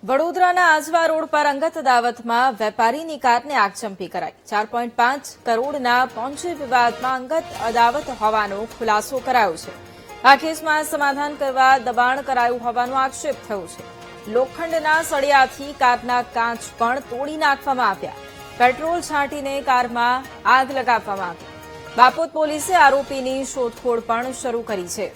વડોદરાના આજવા રોડ પર અંગત અદાવતમાં વેપારીની કારને આગચંપી કરાઈ 4.5 કરોડના પોન્જી વિવાદમાં અંગત અદાવત હોવાનો ખુલાસો કરાયો છે। આ કેસમાં સમાધાન કરવા દબાણ કરાયું હોવાનો આક્ષેપ થયો છે। લોખંડના સળિયાથી કારના કાચ પણ તોડી નાખવામાં આવ્યા। પેટ્રોલ છાંટીને કારમાં આગ લગાવવામાં આવી। બાપોદ પોલીસે આરોપીની શોધખોળ પણ શરૂ કરી છે।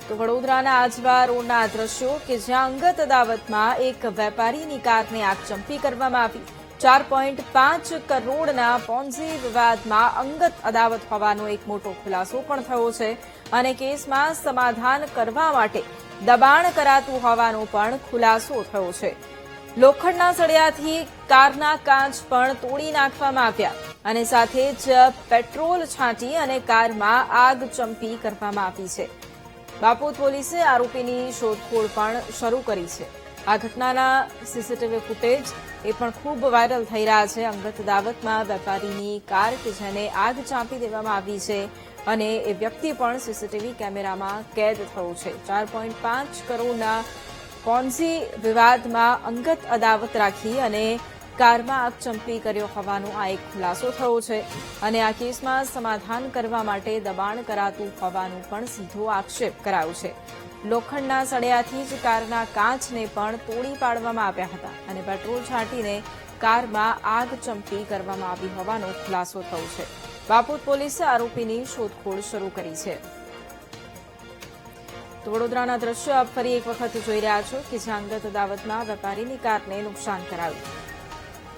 તો વડોદરાના આજવા રોડના દ્રશ્યો કે જ્યાં અંગત અદાવતમાં એક વેપારીની કારને આગચંપી કરવામાં આવી। 4.5 કરોડના પોન્જી વિવાદમાં અંગત અદાવત હોવાનો એક મોટો ખુલાસો પણ થયો છે અને કેસમાં સમાધાન કરવા માટે દબાણ કરાતું હોવાનો પણ ખુલાસો થયો છે। લોખંડના સળિયાથી કારના કાચ પણ તોડી નાખવામાં આવ્યા અને સાથે જ પેટ્રોલ છાંટી અને કારમાં આગચંપી કરવામાં આવી છે। બાપોદ પોલીસે આરોપીની શોધખોળ પણ શરૂ કરી છે। આ ઘટનાના સીસીટીવી ફૂટેજ એ પણ ખૂબ વાયરલ થઈ રહ્યા છે। અંગત અદાવતમાં વેપારીની કાર કે જેને આગ ચાંપી દેવામાં આવી છે અને એ વ્યક્તિ પણ સીસીટીવી કેમેરામાં કેદ થયો છે। 4.5 કરોડના પોન્જી વિવાદમાં અંગત અદાવત રાખી અને કારમાં આગચંપી કર્યો હોવાનો આ એક ખુલાસો થયો છે અને આ કેસમાં સમાધાન કરવા માટે દબાણ કરાતું હોવાનો પણ સીધો આક્ષેપ કરાયો છે। લોખંડના સળિયાથી જ કારના કાચને પણ તોડી પાડવામાં આવ્યા હતા અને પેટ્રોલ છાંટીને કારમાં આગચંપી કરવામાં આવી હોવાનો ખુલાસો થયો છે। બાપોદ પોલીસે આરોપીની શોધખોળ શરૂ કરી છે। તો વડોદરાના દ્રશ્યો આપ ફરી એક વખત જોઈ રહ્યા છો કે જ્યાં અંગત અદાવતમાં વેપારીની કારને નુકસાન કરાયું।